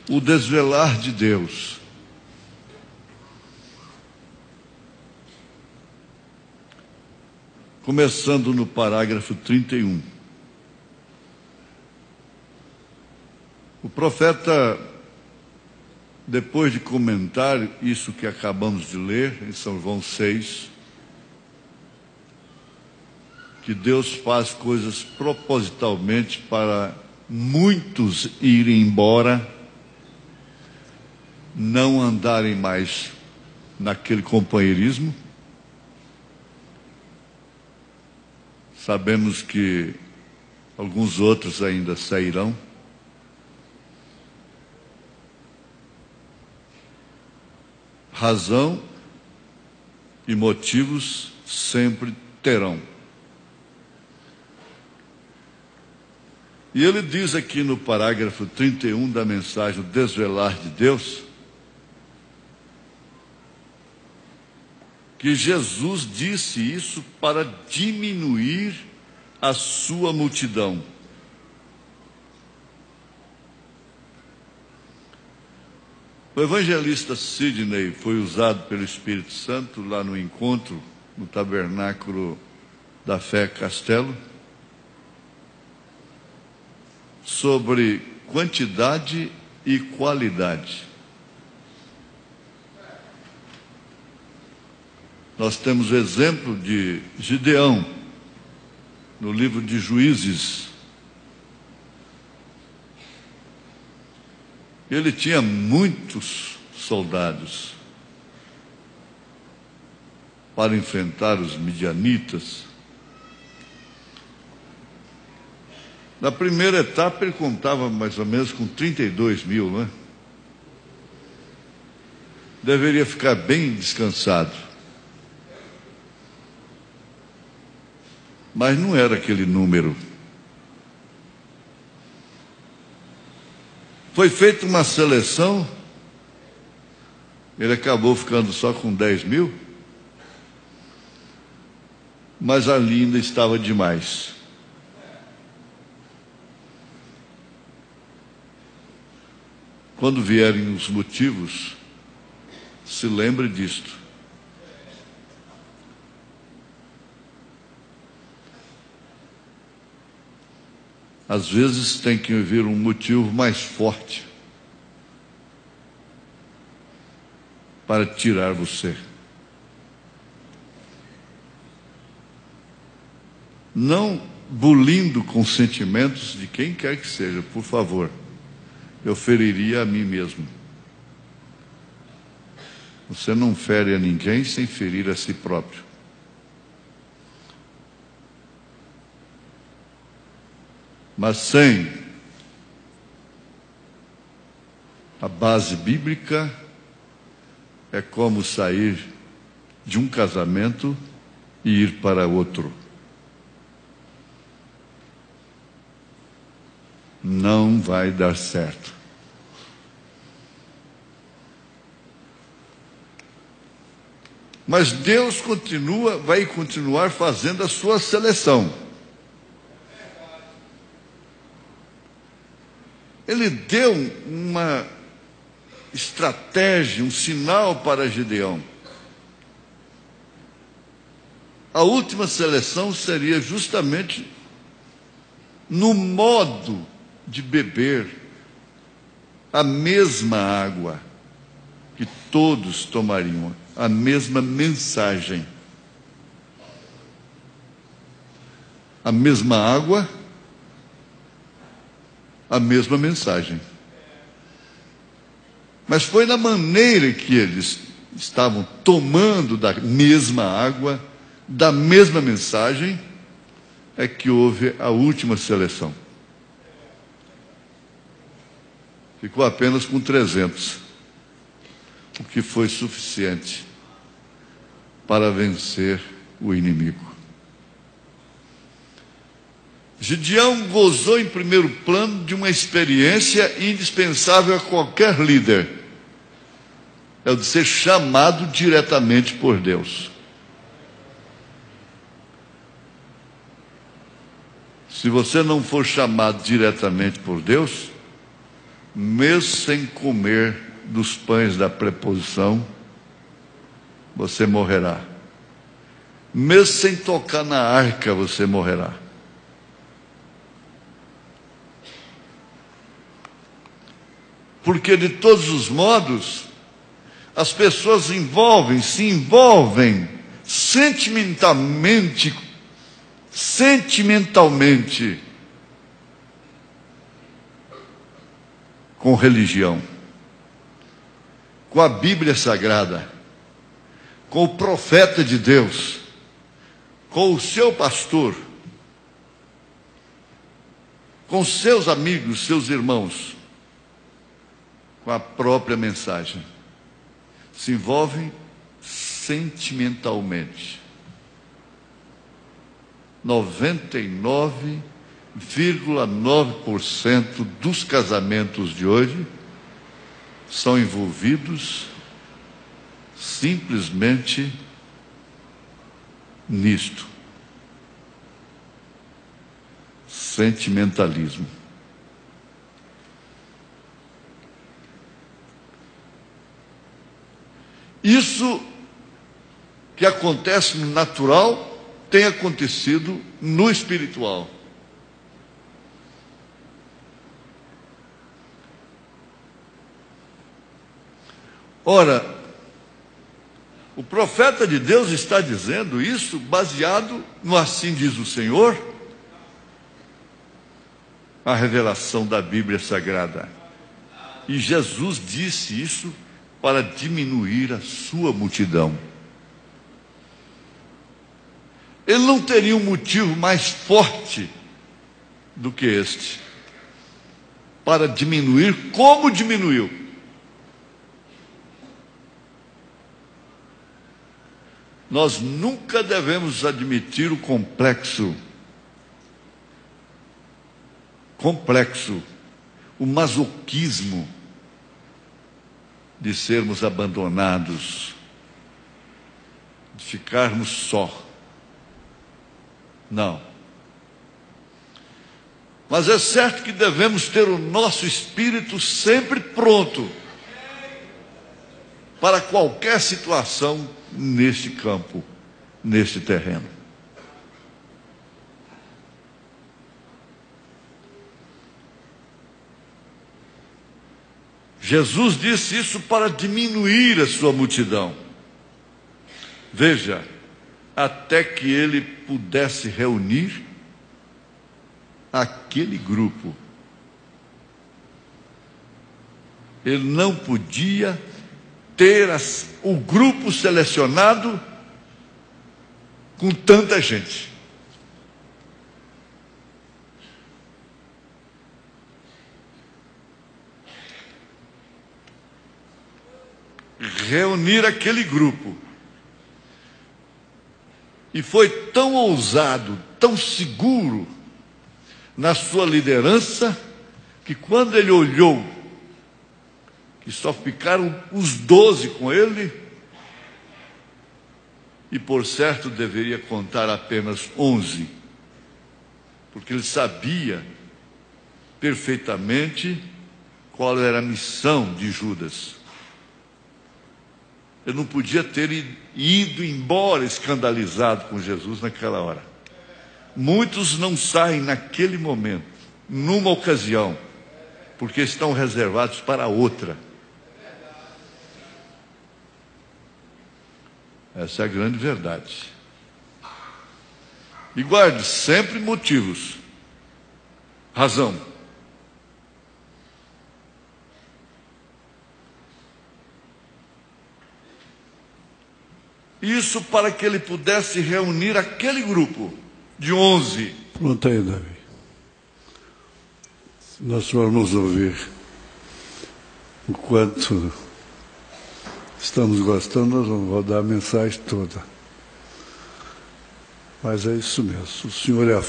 o desvelar de Deus. Começando no parágrafo 31. O profeta, depois de comentar isso que acabamos de ler, em São João 6, que Deus faz coisas propositalmente para muitos irem embora, não andarem mais naquele companheirismo. Sabemos que alguns outros ainda sairão. Razão e motivos sempre terão. E ele diz aqui no parágrafo 31 da mensagem O Desvelar de Deus, que Jesus disse isso para diminuir a sua multidão. O evangelista Sidney foi usado pelo Espírito Santo lá no encontro, no Tabernáculo da Fé Castelo, sobre quantidade e qualidade. Nós temos o exemplo de Gideão, no livro de Juízes. Ele tinha muitos soldados para enfrentar os midianitas. Na primeira etapa ele contava mais ou menos com 32 mil, não é? Deveria ficar bem descansado. Mas não era aquele número. Foi feita uma seleção, ele acabou ficando só com 10 mil, mas ali ainda estava demais. Quando vierem os motivos, se lembre disto. Às vezes tem que vir um motivo mais forte para tirar você. Não bulindo com sentimentos de quem quer que seja, por favor. Eu feriria a mim mesmo. Você não fere a ninguém sem ferir a si próprio. Mas sem a base bíblica, é como sair de um casamento e ir para outro. Não vai dar certo. Mas Deus vai continuar fazendo a sua seleção. Ele deu uma estratégia, um sinal para Gideão. A última seleção seria justamente no modo de beber a mesma água que todos tomariam, a mesma mensagem. A mesma água, a mesma mensagem. Mas foi na maneira que eles estavam tomando da mesma água, da mesma mensagem, é que houve a última seleção. Ficou apenas com 300, o que foi suficiente para vencer o inimigo. Gideão gozou em primeiro plano de uma experiência indispensável a qualquer líder. É o de ser chamado diretamente por Deus. Se você não for chamado diretamente por Deus, mesmo sem comer dos pães da preposição, você morrerá. Mesmo sem tocar na arca, você morrerá. Porque de todos os modos, as pessoas se envolvem sentimentalmente com religião, com a Bíblia Sagrada, com o profeta de Deus, com o seu pastor, com seus amigos, seus irmãos, com a própria mensagem. Se envolvem sentimentalmente. 99,9% dos casamentos de hoje são envolvidos simplesmente nisto: sentimentalismo. Isso que acontece no natural tem acontecido no espiritual. Ora, o profeta de Deus está dizendo isso baseado no assim diz o Senhor, a revelação da Bíblia Sagrada. E Jesus disse isso para diminuir a sua multidão. Ele não teria um motivo mais forte do que este para diminuir, como diminuiu. Nós nunca devemos admitir o complexo, o masoquismo de sermos abandonados, de ficarmos só. Não. Mas é certo que devemos ter o nosso espírito sempre pronto para qualquer situação neste campo, neste terreno. Jesus disse isso para diminuir a sua multidão. Veja, até que ele pudesse reunir aquele grupo. Ele não podia ter o grupo selecionado com tanta gente. Reunir aquele grupo. E foi tão ousado, tão seguro na sua liderança, que quando ele olhou que só ficaram os 12 com ele, e por certo deveria contar apenas 11, porque ele sabia perfeitamente qual era a missão de Judas. Ele não podia ter ido embora escandalizado com Jesus naquela hora. Muitos não saem naquele momento, numa ocasião, porque estão reservados para outra. Essa é a grande verdade. E guarde sempre motivos, razão. Isso para que ele pudesse reunir aquele grupo de 11. Pronto aí, Davi. Nós vamos ouvir o quanto estamos gostando, nós vamos rodar a mensagem toda. Mas é isso mesmo. O Senhor é a